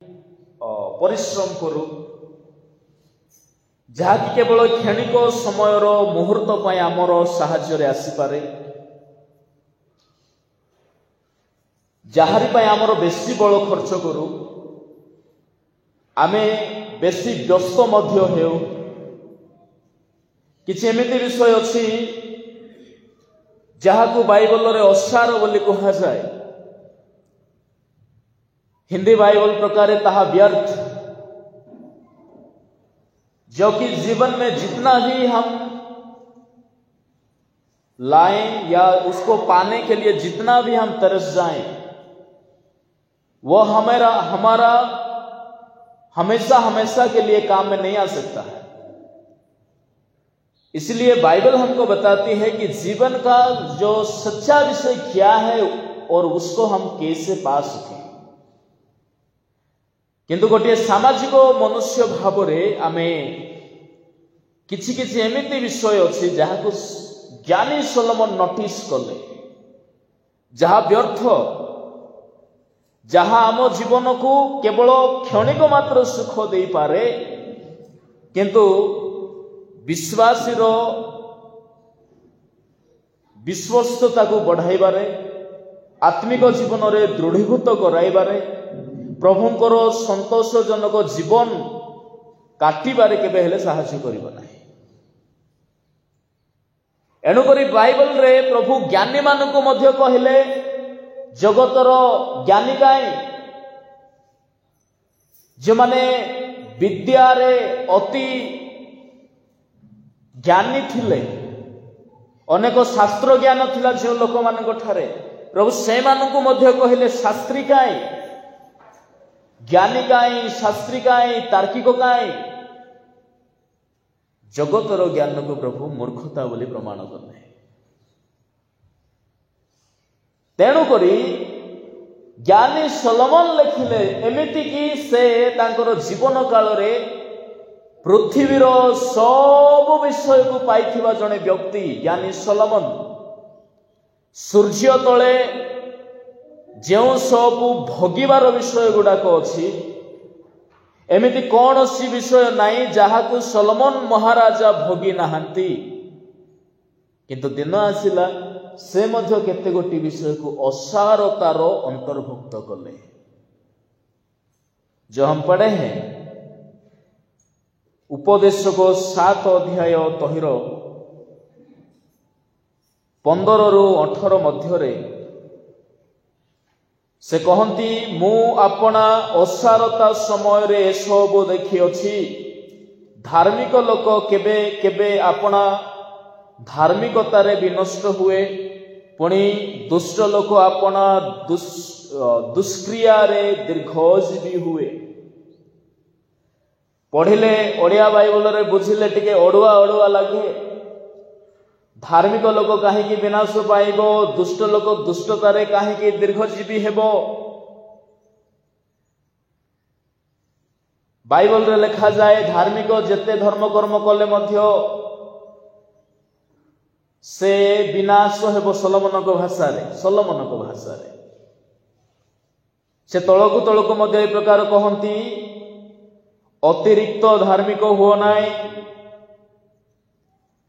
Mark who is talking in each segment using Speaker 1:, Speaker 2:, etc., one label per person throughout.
Speaker 1: परिश्रम करू जहाँकि केवल क्षणिक समयर मुहूर्त पर आमर साहाय्य आसीपे जहारी आमर बेसी बल खर्च करू आमे बेसी व्यस्त मध्य हेउ किछि एमिति विषय अछि जहाकू बाइबल रे असार बोली कहा जाए हिंदी बाइबल प्रकार ताहा व्यर्थ जो कि जीवन में जितना ही हम लाएं या उसको पाने के लिए जितना भी हम तरस जाएं वह हमारा हमेशा हमेशा के लिए काम में नहीं आ सकता है। इसलिए बाइबल हमको बताती है कि जीवन का जो सच्चा विषय क्या है और उसको हम कैसे पा सकें। किंतु गोटे सामाजिक मनुष्य भाव में आमे किछि किछि एमिति विषय अच्छी जहाँ को ज्ञानी सोलोमन नोटिस कले जहाँ व्यर्थ जहाँ आम जीवन को केवल क्षणिक मात्र सुख दे पारे किंतु विश्वासीर विश्वस्तता को बढ़ाइबारे आत्मिक जीवन में दृढ़ीभूत कराइबारे प्रभुंकर संतोषजनक जीवन काटिबारे केबे हेले साहाय्य करिबो नाही। एणुकरी बाइबल रे प्रभु ज्ञानी मानक मध्य कहले जगतर ज्ञानी गाए जो माने विद्या रे अति ज्ञानी थिले अनेक शास्त्र ज्ञान थिला जो लोक मानक ठारे प्रभु से मानक मध्य कहले शास्त्री गाए ज्ञानी गाए शास्त्री गाए तार्किक गाए जगतर ज्ञान को प्रभु मूर्खता बोली प्रमाण कले। तेणुक ज्ञानी सोलोमन लिखिले एमिति कि से तांकर जीवन काल रे पृथ्वीर सब विषय को पाइथिबा जने व्यक्ति ज्ञानी सोलोमन सूर्य तले जो सब भोगिबार विषय गुड़ाक अच्छी एमिति कौन सी विषय नाई जहाँ को सोलोमन महाराजा भोगी नहांती किंतु दिन आसिला से मध्य केते गोटी विषय को असारतार अंतर्भुक्त कले। जो हम पढ़े हैं उपदेश को 7 अध्याय तहिर 15 रु 18 मध्य से कहती मु अपना असारता समय रे सब देखी अछि धार्मिक लोक केबे केबे अपना धार्मिकतारे विनष्ट हुए पुणी दुष्ट लोक अपना दुष्क्रिया रे दीर्घजीवी हुए। पढ़िले ओडिया बाइबल रे बुझिले टिके ओडुआ ओडुआ लगे धार्मिक लोक कहीं विनाश पाइब दुष्ट लोक दुष्टतारे कहीं दीर्घजीवी हेबो। बाइबल रे लिखा जाए धार्मिक जेते धर्म कर्म कले मध्य से विनाश हेबो सोलोमन को भाषा रे से तळकु तळकु मध्य ए प्रकार कहंती अतिरिक्त धार्मिक हुओ नाई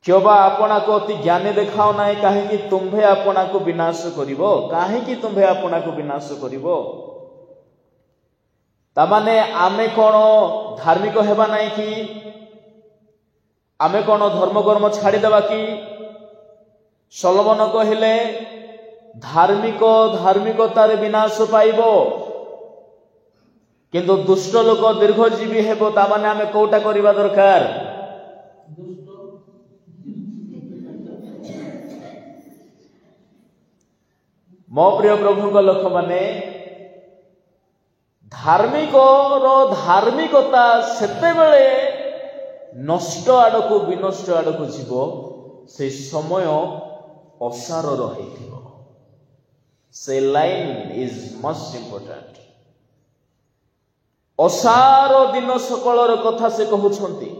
Speaker 1: क्योबा आपना को अति ज्ञानी देखाओ नाई कहीं तुम्भे आपना को विनाश करिवो कहीं तुम्भे आपना को विनाश करिवो। तामाने आमे कौन धार्मिक हेबा नाई कि आमे कौन धर्म कर्म छाड़ी देबा कि सोलोमन कहले धार्मिकतारे विनाश पाइबो किंतु दुष्ट लोक दीर्घजीवी हेबो। तामाने आमे कोटा करिबा दरकार मो प्रिय प्रभु लोक माने धार्मिकता सेते बेले नष्ट आड़क विनष्ट आड़क जीव से समय असार रही से लाइन इज मस्ट इंपोर्टेंट। असार दिन सकल कथा से कहउछंती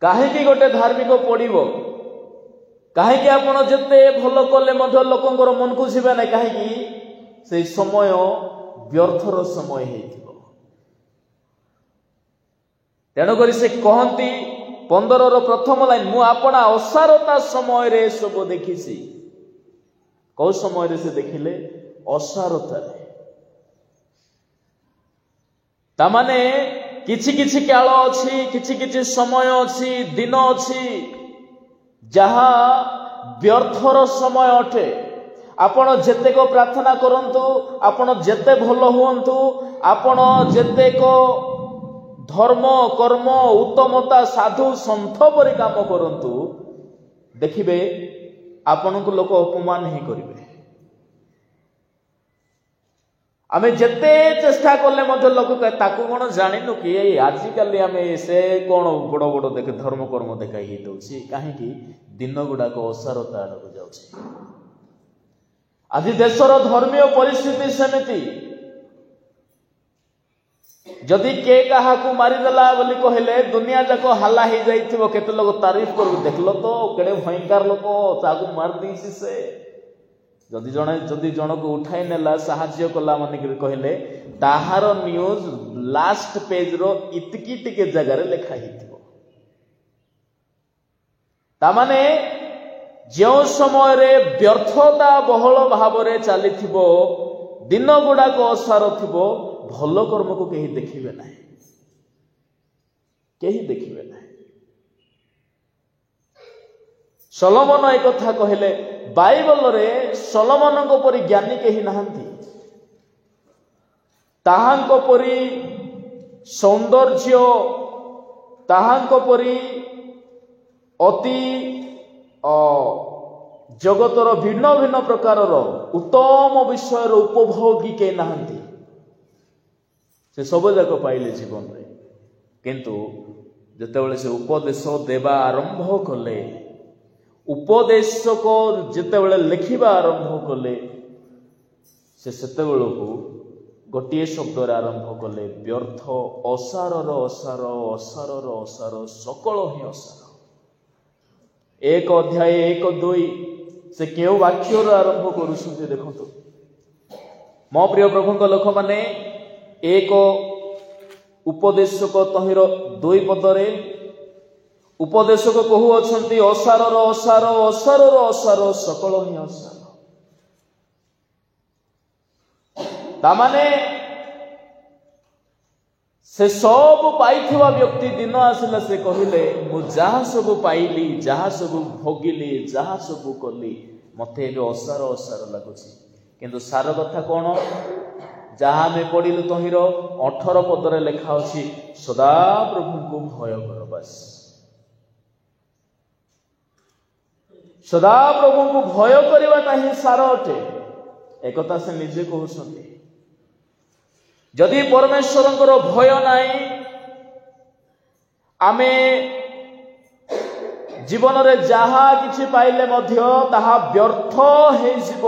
Speaker 1: कहीं गोटे धार्मिक पड़ो कहीं आपण जिते भल कले लोकंर मन को जीवे ना कहीं से समय ବ୍ୟର୍ଥର ସମୟ ହେଇଥିବ। ତେଣୁକରି ସେ କହନ୍ତି 15ର ପ୍ରଥମ ଲାଇନ, ମୁଁ ଆପଣା ଅସାରତା ସମୟରେ ଏସବୁ ଦେଖିଛି। କୋଉ ସମୟରେ ସେ ଦେଖିଲେ? ଅସାରତାରେ। ତାମାନେ କିଛି କିଛି କାଳ ଅଛି, କିଛି କିଛି ସମୟ ଅଛି, ଦିନ ଅଛି ଯାହା ବ୍ୟର୍ଥର ସମୟ ଅଟେ। ଆପଣ ଯେତେକ ପ୍ରାର୍ଥନା କରନ୍ତୁ, ଆପଣ ଯେତେ ଭଲ ହୁଅନ୍ତୁ, ଆପଣ ଯେତେକ ଧର୍ମ କର୍ମ ଉତ୍ତମତା ସାଧୁ ସନ୍ଥ ପରି କାମ କରନ୍ତୁ, ଦେଖିବେ ଆପଣଙ୍କୁ ଲୋକ ଅପମାନ ହିଁ କରିବେ। ଆମେ ଯେତେ ଚେଷ୍ଟା କଲେ ମଧ୍ୟ ଲୋକ ତାକୁ କଣ ଜାଣିନୁ କି ଏଇ ଆଜିକାଲି ଆମେ ସେ କଣ ବଡ ବଡ ଦେଖେ ଧର୍ମ କର୍ମ ଦେଖାଇ ହେଇଯାଉଛି। କାହିଁକି? ଦିନ ଗୁଡାକ ଅସାରତା ଆଡକୁ ଯାଉଛି। ଆଜି ଦେଶର ଧର୍ମୀୟ ପରିସ୍ଥିତି ସେମିତି। ଯଦି କେ କାହାକୁ ମାରିଦେଲା ବୋଲି କହିଲେ ଦୁନିଆ ଯାକ ହାଲା ହେଇଯାଇଥିବ, କେତେ ଲୋକ ତାରିଫ କରିବ, ଦେଖିଲ ତ କେଡେ ଭୟଙ୍କର ଲୋକ, ତାକୁ ମାରିଦେଇଛି ସେ। ଯଦି ଜଣକୁ ଉଠାଇ ନେଲା, ସାହାଯ୍ୟ କଲା ମାନେ କହିଲେ ତାହାର ନ୍ୟୁଜ ଲାଷ୍ଟ ପେଜର ଇତିକି ଟିକେ ଜାଗାରେ ଲେଖା ହେଇଥିବ। ତାମାନେ ଯେଉଁ ସମୟରେ ବ୍ୟର୍ଥତା ବହୁଳ ଭାବରେ ଚାଲିଥିବ, ଦିନ ଗୁଡାକ ଅସାର ଥିବ, ଭଲ କର୍ମକୁ କେହି ଦେଖିବେ ନାହିଁ, କେହି ଦେଖିବେ ନାହିଁ। ସଲୋମନ ଏ କଥା କହିଲେ। ବାଇବଲରେ ସଲୋମନଙ୍କ ପରି ଜ୍ଞାନୀ କେହି ନାହାନ୍ତି, ତାହାଙ୍କ ପରି ସୌନ୍ଦର୍ଯ୍ୟ, ତାହାଙ୍କ ପରି ଅତି ଜଗତର ଭିନ୍ନ ଭିନ୍ନ ପ୍ରକାରର ଉତ୍ତମ ବିଷୟର ଉପଭୋଗୀ କେହି ନାହାନ୍ତି। ସେ ସବୁ ଯାକ ପାଇଲେ ଜୀବନରେ, କିନ୍ତୁ ଯେତେବେଳେ ସେ ଉପଦେଶ ଦେବା ଆରମ୍ଭ କଲେ, ଉପଦେଶକ ଯେତେବେଳେ ଲେଖିବା ଆରମ୍ଭ କଲେ, ସେ ସେତେବେଳକୁ ଗୋଟିଏ ଶବ୍ଦରେ ଆରମ୍ଭ କଲେ, ବ୍ୟର୍ଥ, ଅସାରର ଅସାର, ଅସାରର ଅସାର, ସକଳ ହିଁ ଅସାର। 1 ଅଧ୍ୟାୟ 1-2 ସେ କେଉଁ ବାକ୍ୟରୁ ଆରମ୍ଭ କରୁଛନ୍ତି ଦେଖନ୍ତୁ। ମୋ ପ୍ରିୟ ପ୍ରଭୁଙ୍କ ଲୋକମାନେ, 1 ଉପଦେଶକ ତହିଁର 2 ପଦରେ ଉପଦେଶକ କହୁଅଛନ୍ତି, ଅସାରର ଅସାର, ଅସାରର ଅସାର, ସକଳ ହିଁ ଅସାର। ତାମାନେ ସେ ସବୁ ପାଇଥିବା ବ୍ୟକ୍ତି ଦିନ ଆସିଲା, ସେ କହିଲେ ମୁଁ ଯାହା ସବୁ ପାଇଲି, ଯାହା ସବୁ ଭୋଗିଲି, ଯାହା ସବୁ କଲି, ମତେ ଏବେ ଅସାର ଅସାର ଲାଗୁଛି। କିନ୍ତୁ ସାର କଥା କଣ? ଯାହା ଆମେ ପଢିଲୁ ତହିଁର 18 ପଦରେ ଲେଖା ଅଛି, ସଦାପ୍ରଭୁଙ୍କୁ ଭୟ କର। ବାସ୍, ସଦାପ୍ରଭୁଙ୍କୁ ଭୟ କରିବାଟା ହିଁ ସାର ଅଟେ, ଏକଥା ସେ ନିଜେ କହୁଛନ୍ତି। ଯଦି ପରମେଶ୍ୱରଙ୍କର ଭୟ ନାହିଁ, ଆମେ ଜୀବନରେ ଯାହା କିଛି ପାଇଲେ ମଧ୍ୟ ତାହା ବ୍ୟର୍ଥ ହେଇଯିବ।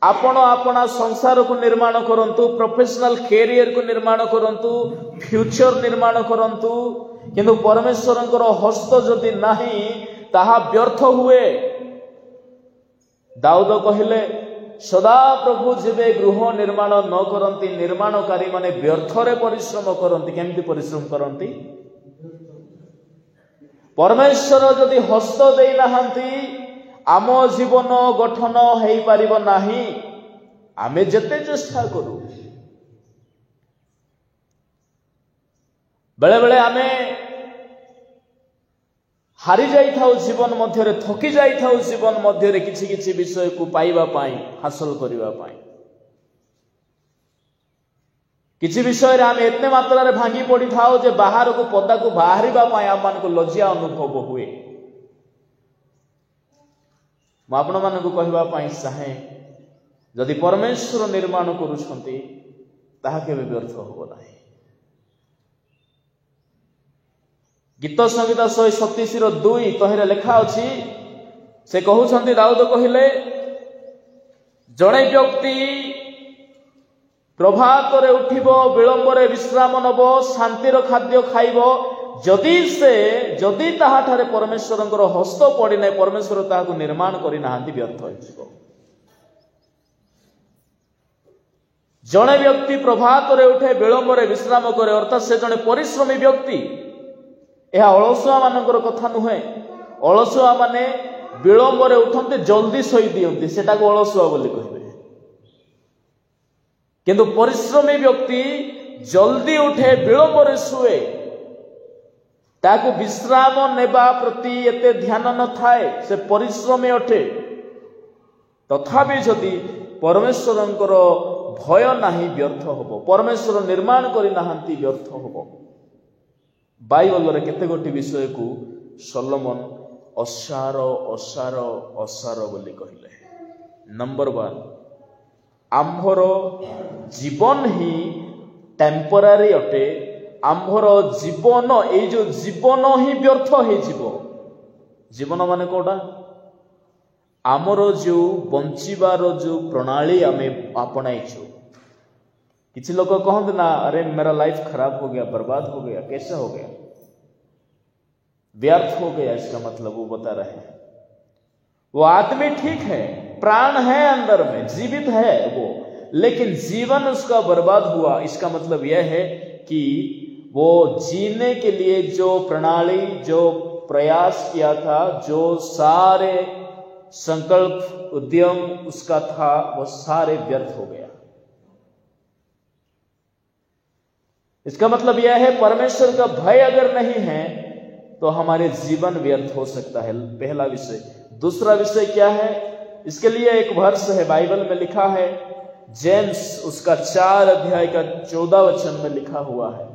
Speaker 1: ଆପଣ ଆପଣା ସଂସାରକୁ ନିର୍ମାଣ କରନ୍ତୁ, ପ୍ରଫେସନାଲ କ୍ୟାରିୟରକୁ ନିର୍ମାଣ କରନ୍ତୁ, ଫ୍ୟୁଚର ନିର୍ମାଣ କରନ୍ତୁ, କିନ୍ତୁ ପରମେଶ୍ୱରଙ୍କର ହସ୍ତ ଯଦି ନାହିଁ ତାହା ବ୍ୟର୍ଥ ହୁଏ। ଦାଉଦ କହିଲେ, ସଦାପ୍ରଭୁ ଯେବେ ଗୃହ ନିର୍ମାଣ ନ କରନ୍ତି, ନିର୍ମାଣକାରୀ ମାନେ ବ୍ୟର୍ଥରେ ପରିଶ୍ରମ କରନ୍ତି। କେମିତି ପରିଶ୍ରମ କରନ୍ତି? ପରମେଶ୍ୱର ଯଦି ହସ୍ତ ଦେଇନାହାନ୍ତି, ଆମ ଜୀବନ ଗଠନ ହେଇପାରିବ ନାହିଁ, ଆମେ ଯେତେ ଚେଷ୍ଟା କରୁ। ବେଳେ ବେଳେ ଆମେ ହାରି ଯାଇଥାଉ ଜୀବନ ମଧ୍ୟରେ, ଥକି ଯାଇଥାଉ ଜୀବନ ମଧ୍ୟରେ କିଛି କିଛି ବିଷୟକୁ ପାଇବା ପାଇଁ, ହାସଲ କରିବା ପାଇଁ। କିଛି ବିଷୟରେ ଆମେ ଏତେ ମାତ୍ରାରେ ଭାଙ୍ଗି ପଡିଥାଉ ଯେ ବାହାରକୁ ପଦାକୁ ବାହାରିବା ପାଇଁ ଆମମାନଙ୍କୁ ଲଜ୍ଜା ଅନୁଭବ ହୁଏ। ମୁଁ ଆପଣମାନଙ୍କୁ କହିବା ପାଇଁ ଚାହେଁ, ଯଦି ପରମେଶ୍ୱର ନିର୍ମାଣ କରୁଛନ୍ତି ତାହା କେବେ ବ୍ୟର୍ଥ ହେବ ନାହିଁ। ଗୀତ ସଂହିତା 137:2 ତହିଁରେ ଲେଖା ଅଛି, ସେ କହୁଛନ୍ତି, ଦାଉଦ କହିଲେ, ଜଣେ ବ୍ୟକ୍ତି ପ୍ରଭାତରେ ଉଠିବ, ବିଳମ୍ବରେ ବିଶ୍ରାମ ନେବ, ଶାନ୍ତିର ଖାଦ୍ୟ ଖାଇବ, ଯଦି ତାହାଠାରେ ପରମେଶ୍ୱରଙ୍କର ହସ୍ତ ପଡ଼ିନାହିଁ, ପରମେଶ୍ୱର ତାହାକୁ ନିର୍ମାଣ କରିନାହାନ୍ତି, ବ୍ୟର୍ଥ ହୋଇଯିବ। जड़े व्यक्ति प्रभात रे उठे विलंब विश्राम करे अर्थात से जड़े परिश्रमी व्यक्ति। यह अलसुआ मानकर कथा नुहे। अलसुआ माने विलंब उठते जल्दी शोई दियंती सेटा को अलसुआ बोली कहबे। किंतु परिश्रमी व्यक्ति जल्दी उठे विलंब शुए ताकू विश्राम नेबा प्रति एते ध्यान न थाए से परिश्रमी अटे। तथापि जदि परमेश्वरंकर भय नाही व्यर्थ होबो, परमेश्वर निर्माण करि नाहंती व्यर्थ होबो। बाइबल रे केते गोटी विषय को सोलोमन असार असार असार बोली कहिले। नंबर 1 आम्भर जीवन ही टेम्परारी अटे। आम्भर जीवन ए जो जीवन ही व्यर्थ हो जीवो। जीवन माने कोडा आमर जो बंचिबार जो प्रणाली आमे अपनाइछु। किसी लोग कहते ना अरे मेरा लाइफ खराब हो गया, बर्बाद हो गया, कैसे हो गया, व्यर्थ हो गया। इसका मतलब वो बता रहे हैं वो आदमी ठीक है, प्राण है अंदर में, जीवित है वो, लेकिन जीवन उसका बर्बाद हुआ। इसका मतलब यह है कि वो जीने के लिए जो प्रणाली, जो प्रयास किया था, जो सारे संकल्प उद्यम उसका था, वो सारे व्यर्थ हो गया। इसका मतलब यह है परमेश्वर का भय अगर नहीं है तो हमारे जीवन व्यर्थ हो सकता है। पहला विषय। दूसरा विषय क्या है? इसके लिए एक वर्ष है बाइबल में लिखा है, जेम्स उसका 4 अध्याय का 14 वचन में लिखा हुआ है।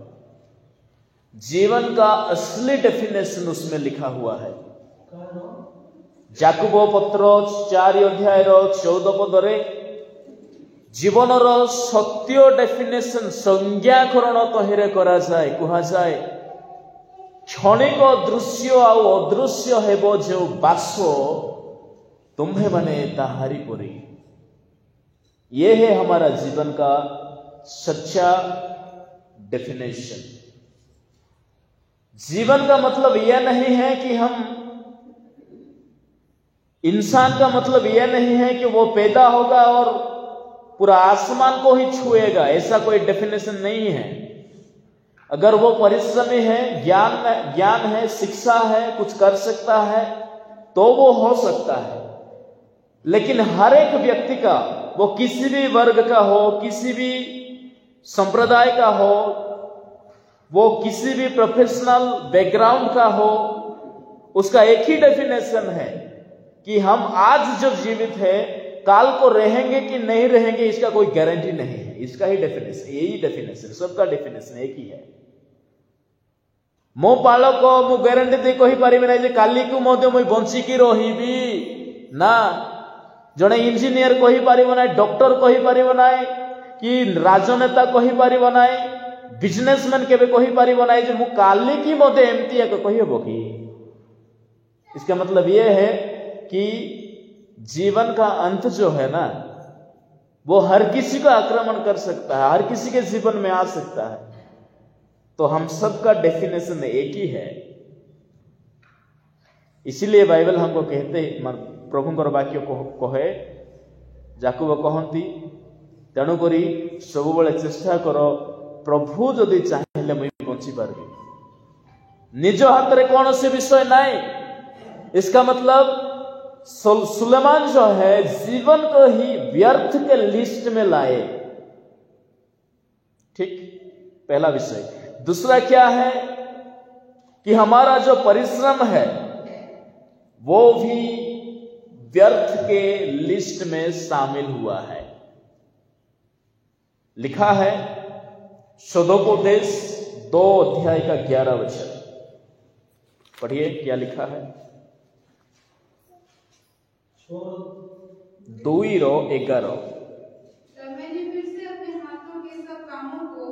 Speaker 1: जीवन का असली डेफिनेशन उसमें लिखा हुआ है। जाकुबो पत्र 4 अध्याय 14 पदरे जीवनर सत्य डेफिनेशन संज्ञाकरण तहिरे करा जाए, कहा जाए क्षणिक दृश्य आउ अदृश्य हेबो जो बास तुम्हें बने ताहारी परी। ये है हमारा जीवन का सच्चा डेफिनेशन। जीवन का मतलब यह नहीं है कि हम, इंसान का मतलब यह नहीं है कि वो पैदा होगा और पूरा आसमान को ही छुएगा, ऐसा कोई डेफिनेशन नहीं है। अगर वो परिश्रमी है, ज्ञान है, शिक्षा है, कुछ कर सकता है तो वो हो सकता है। लेकिन हर एक व्यक्ति का, वो किसी भी वर्ग का हो, किसी भी संप्रदाय का हो, वो किसी भी प्रोफेशनल बैकग्राउंड का हो, उसका एक ही डेफिनेशन है कि हम आज जो जीवित है काल को रहेंगे कि नहीं रहेंगे इसका कोई गारंटी नहीं है। इसका ही डेफिनेशन, यही डेफिनेशन, सबका डेफिनेशन एक ही है। मो पालक मु गारंटी दे कहि परिबे नै जे काली को मते मुई बंचिकी रहिबी ना। जने इंजीनियर कहि परिबो नै, डॉक्टर कहि परिबो नै, कि राजनेता कहि परिबो नै, बिजनेसमैन केबे कहि परिबो नै जे मु काली की मते एमती एक कहि हेबो की। इसका मतलब यह है कि जीवन का अंत जो है ना, वो हर किसी का आक्रमण कर सकता है, हर किसी के जीवन में आ सकता है। तो हम सबका डेफिनेशन एक ही है। इसीलिए बाइबल हमको कहते, प्रभुंकर वाक्य कहे, जाकुब कहती तेणुक सब बेले चेष्टा कर, प्रभु जदि चाहिए मुझे बंची पार्बी। निज हाथ में कौन से विषय नहीं। इसका मतलब सुलेमान जो है जीवन को ही व्यर्थ के लिस्ट में लाए। ठीक, पहला विषय। दूसरा क्या है कि हमारा जो परिश्रम है वो भी व्यर्थ के लिस्ट में शामिल हुआ है। लिखा है सदोपदेश 2 अध्याय का 11 वचन, पढ़िए क्या लिखा है। 2:11।
Speaker 2: मैंने फिर से अपने हाथों के सब कामों को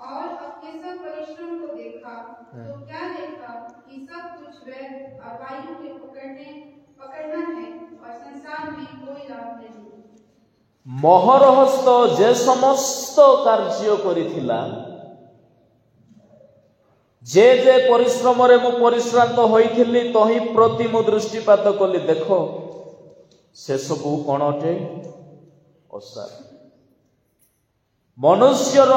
Speaker 2: और अपने सब परिश्रम को देखा, तो क्या देखा कि सब कुछ व्यर्थ और वायु के पकड़ना है और संसार में कोई लाभ नहीं।
Speaker 1: मोहरहस्त जे समस्त कार्य करिथिला, जे जे परिश्रम रे मु परिश्रांत होइथिली तही प्रति मु दृष्टिपात कली, देखो से सबू कौन अटे? असार। मनुष्यर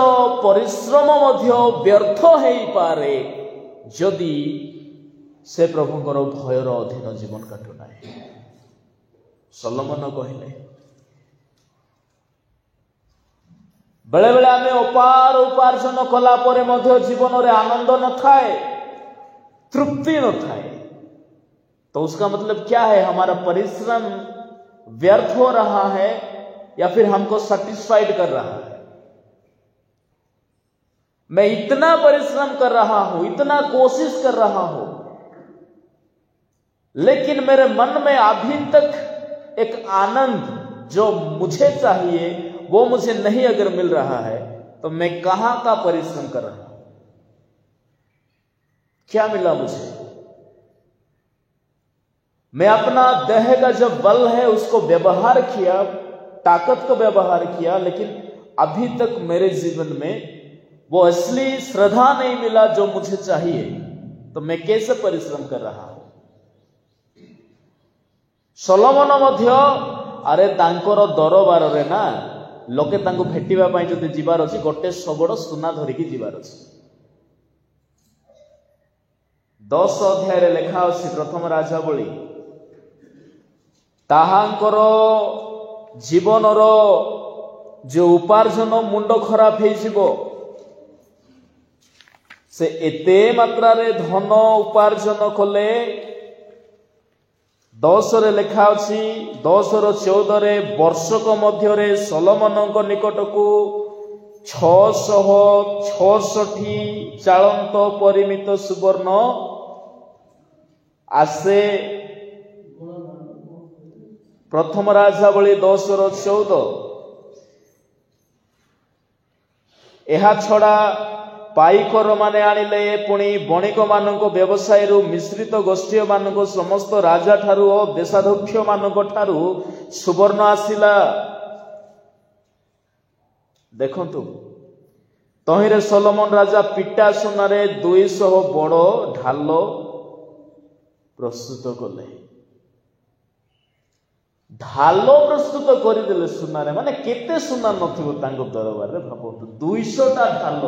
Speaker 1: परिश्रम मध्य व्यर्थ हो पारे जदि से प्रभुंकर भयर अधीन जीवन काटुना। सलोमन कहले बेले बेले आमे अपार उपार्जन कला परे मध्य जीवन रे आनंद न थाए, तृप्ति न थाए। तो उसका मतलब क्या है? हमारा परिश्रम व्यर्थ हो रहा है या फिर हमको सेटिस्फाइड कर रहा है? मैं इतना परिश्रम कर रहा हूं, इतना कोशिश कर रहा हूं, लेकिन मेरे मन में अभी तक एक आनंद जो मुझे चाहिए वो मुझे नहीं अगर मिल रहा है, तो मैं कहां का परिश्रम कर रहा हूं? क्या मिला मुझे? मैं अपना देह का जो बल है उसको व्यवहार किया, ताकत को व्यवहार किया, लेकिन अभी तक मेरे जीवन में वो असली श्रद्धा नहीं मिला जो मुझे चाहिए। तो मैं कैसे परिश्रम कर रहा हूं? सलोमन मध्य अरे तांकर दरबार रे ना लोके तांको भेटिबा पई जदि जिबार अछि गोटे सबड़ सुना धरिकी जिबार अछि। 10 अध्याय रे लेखा अछि प्रथम राजावली ताहांकर जीवनर जो उपार्जन मुंड खराब हे जिवो, से एते मात्रा रे धन उपार्जन कले। 10 रे लेखा अछि 10 रो 14 रे वर्षक मध्य रे सलोमनक निकट को 666 चालंत परिमित सुवर्ण आसे। प्रथम राजावली 10 रो 14। एहा छड़ा पाइकर माने आनिले पुणी बणिक मानक व्यवसाय रु मिश्रित गोष्ठी मानक समस्त राजा ठारू और देशाध्यक्ष मानक ठारू सुवर्ण आसिला। देखंतु तहिरे सलोमन राजा पिटा सुनारे 200 बड़ ढाल प्रस्तुत कले। ढाल प्रस्तुत करदेले सुनारे, माने केते सुना नथिबो तांको दरबार रे। भाबंतु 200 टा ढाल।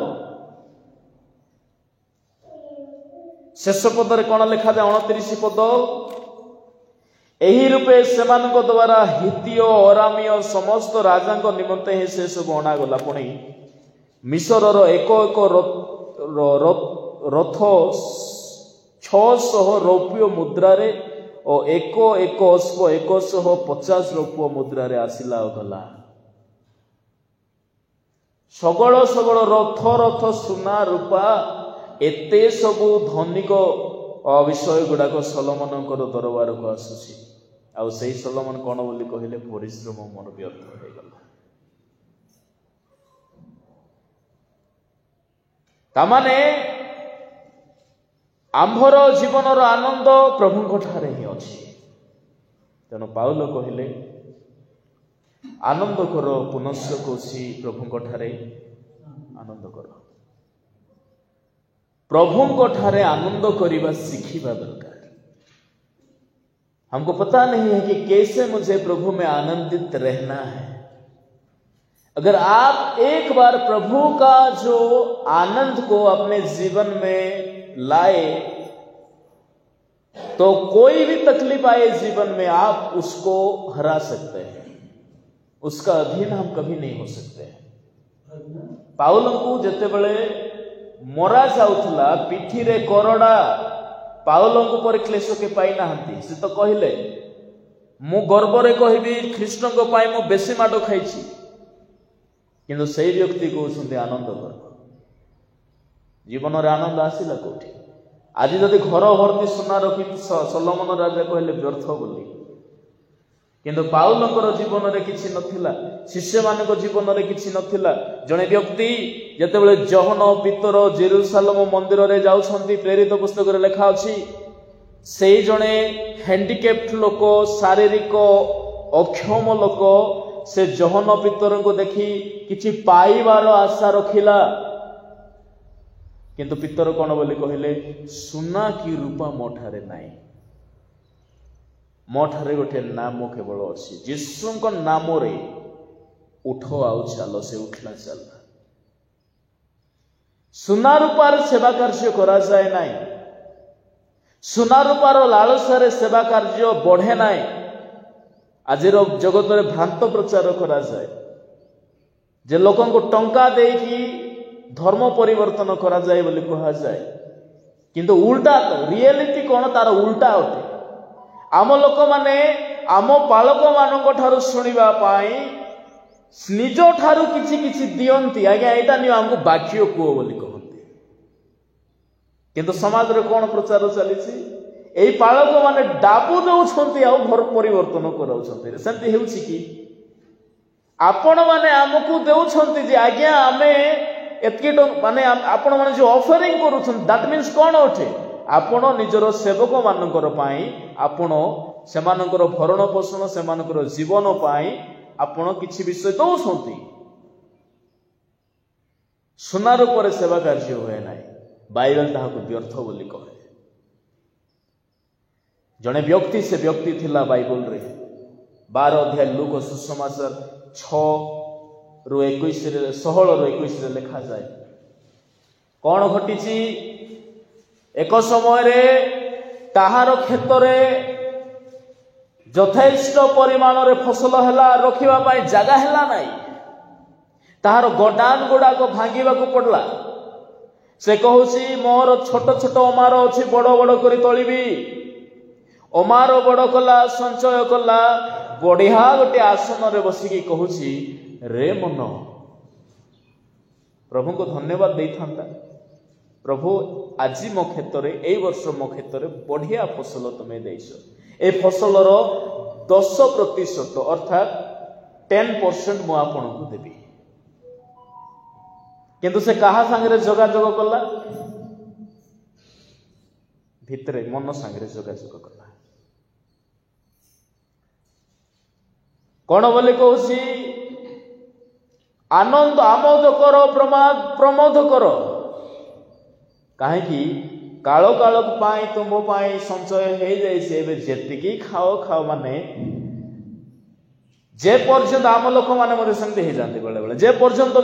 Speaker 1: शेष पदरे कौन लिखा जाए? 29 पद, एही रूपे सेमानक द्वारा हितियो अरामियो समस्त राजांक निमंते ही से सब अणागला। पुणी मिसरर एक एक रथ 600 रौप्य मुद्रारे और एक एक अश्व 150 रौप्य मुद्रारे आसिला गला। सगल सगल रथ रथ सुना रूपा एते सबु धनिक विषय गुड़ाक सलोमनकर दरबार को आसुची। आ सही सलोमन कौन बोली कहले? परिश्रम मोर व्यर्थ हो गला। तामाने आंभर जीवनर आनंद प्रभु ठारे ही अछि। तेणु पाउल कहले आनंद कर पुनश्च कोसी प्रभु ठारे आनंद कर। प्रभु ठारे आनंद करने सीखिबा दरकार। हमको पता नहीं है कि कैसे मुझे प्रभु में आनंदित रहना है। अगर आप एक बार प्रभु का जो आनंद को अपने जीवन में लाए, तो कोई भी तकलीफ आए जीवन में आप उसको हरा सकते हैं। उसका अधीन हम कभी नहीं हो सकते हैं। पाउल को जते बड़े मरा जाउथला पिठी रे करड़ा पाउलंक पर क्लेश के पाई नाहंती। से तो कहले मु गर्व रे कहबी कृष्ण को पाई मु बेसी माडो खाइछि, किंतु सही व्यक्ति कहउछन्ते आनंद कर। जीवन रे आनंद आसिला कोठी? आज जदि घर भर्ती सुना रखी सलोमन राजा कहले व्यर्थ बोली, किंतु पाउलंकर जीवन रे किछि नथिला, शिष्य मानक जीवन रे किछि नथिला। जणे व्यक्ति जेतेबेले जहन पितर जेरुसालेम मंदिर रे जाउछन्ती, प्रेरित पुस्तक रे लेखा अछि, सेई जणे हैंडिकैप्ड लोक, शारीरिक अक्षम लोक, से जहन पितर को देखि किछि पाइबार आशा रखिला, किंतु पितर कोन बोली कहले? सुना की रूपा मोठारे नाही, मोठारे गोटे नाम केवल अछि। यीशुଙ୍କ नाम रे उठ आउ चलो। से उठला चलला। ସୁନା ରୂପାର ସେବା କାର୍ଯ୍ୟ କରାଯାଏ ନାହିଁ। ସୁନା ରୂପାର ଲାଳସାରେ ସେବା କାର୍ଯ୍ୟ ବଢେ ନାହିଁ। ଆଜିର ଜଗତରେ ଭ୍ରାନ୍ତ ପ୍ରଚାର କରାଯାଏ ଯେ ଲୋକଙ୍କୁ ଟଙ୍କା ଦେଇକି ଧର୍ମ ପରିବର୍ତ୍ତନ କରାଯାଏ ବୋଲି କୁହାଯାଏ, କିନ୍ତୁ ଉଲ୍ଟା ରିଏଲିଟି କଣ ତାର ଉଲ୍ଟା ଅଟେ। ଆମ ଲୋକମାନେ ଆମ ପାଳକ ମାନଙ୍କ ଠାରୁ ଶୁଣିବା ପାଇଁ ନିଜ ଠାରୁ କିଛି କିଛି ଦିଅନ୍ତି, ଆଜ୍ଞା ଏଇଟା ନିଅ ଆମକୁ ବାକ୍ୟ କୁହ ବୋଲି କହନ୍ତି। କିନ୍ତୁ ସମାଜରେ କଣ ପ୍ରଚାର ଚାଲିଛି, ଏଇ ପାଳକ ମାନେ ଡାବୁ ଦେଉଛନ୍ତି ଆଉ ଘର ପରିବର୍ତ୍ତନ କରାଉଛନ୍ତି। ସେମିତି ହେଉଛି କି ଆପଣ ମାନେ ଆମକୁ ଦେଉଛନ୍ତି ଯେ ଆଜ୍ଞା ଆମେ ଏତିକି ମାନେ ଆପଣ ମାନେ ଯୋଉ ଅଫରିଂ କରୁଛନ୍ତି ଦ୍ୟାଟ୍ ମିନ୍ସ କଣ ଅଟେ, ଆପଣ ନିଜର ସେବକ ମାନଙ୍କର ପାଇଁ ଆପଣ ସେମାନଙ୍କର ଭରଣ ପୋଷଣ ସେମାନଙ୍କର ଜୀବନ ପାଇଁ ଆପଣ କିଛି ବିଷୟ ଦଉଛନ୍ତି। ସୁନା ରୂପରେ ସେବା କାର୍ଯ୍ୟ ହୁଏ ନାହିଁ। ବାଇବେଲ ତାହାକୁ ବ୍ୟର୍ଥ ବୋଲି କହେ। ଜଣେ ବ୍ୟକ୍ତି, ସେ ବ୍ୟକ୍ତି ଥିଲା ବାଇବଲରେ 12 ଅଧ୍ୟାୟ ଲୁକ ସୁସମାଚାର 16-21 ଲେଖାଯାଏ। କଣ ଘଟିଛି, ଏକ ସମୟରେ ତାହାର କ୍ଷେତରେ ଯଥେଷ୍ଟ ପରିମାଣରେ ଫସଲ ହେଲା, ରଖିବା ପାଇଁ ଜାଗା ହେଲା ନାହିଁ। ତାହାର ଗୋଦାମ ଗୁଡାକ ଭାଙ୍ଗିବାକୁ ପଡିଲା। ସେ କହୁଛି ମୋର ଛୋଟ ଛୋଟ ଅମାର ଅଛି, ବଡ ବଡ କରି ତୋଳିବି। ଅମାର ବଡ କଲା, ସଞ୍ଚୟ କଲା, ବଢିଆ ଗୋଟେ ଆସନରେ ବସିକି କହୁଛି, ରେ ମନ ପ୍ରଭୁଙ୍କୁ ଧନ୍ୟବାଦ ଦେଇଥାନ୍ତା, ପ୍ରଭୁ ଆଜି ମୋ କ୍ଷେତରେ, ଏଇ ବର୍ଷ ମୋ କ୍ଷେତରେ ବଢିଆ ଫସଲ ତମେ ଦେଇଛ, ଏ ଫସଲର 10% ଅର୍ଥାତ 10% ମୁଁ ଆପଣଙ୍କୁ ଦେବି। କିନ୍ତୁ ସେ କାହା ସାଙ୍ଗରେ ଯୋଗାଯୋଗ କଲା, ଭିତରେ ମନ ସାଙ୍ଗରେ ଯୋଗାଯୋଗ କଲା। କଣ ବୋଲି କହୁଛି, ଆନନ୍ଦ ଆମୋଦ କର, ପ୍ରମୋଦ କର, କାହିଁକି କାଳ କାଳ ପାଇଁ ତୁମ ପାଇଁ ସଞ୍ଚୟ ହେଇଯାଇଛି। ଏବେ ଯେତିକି ଖାଅ ଖାଅ, ମାନେ ଯେ ପର୍ଯ୍ୟନ୍ତ ଆମ ଲୋକମାନେ ମଧ୍ୟ ସେମିତି ହେଇଯାନ୍ତି ବେଳେ ବେଳେ, ଯେ ପର୍ଯ୍ୟନ୍ତ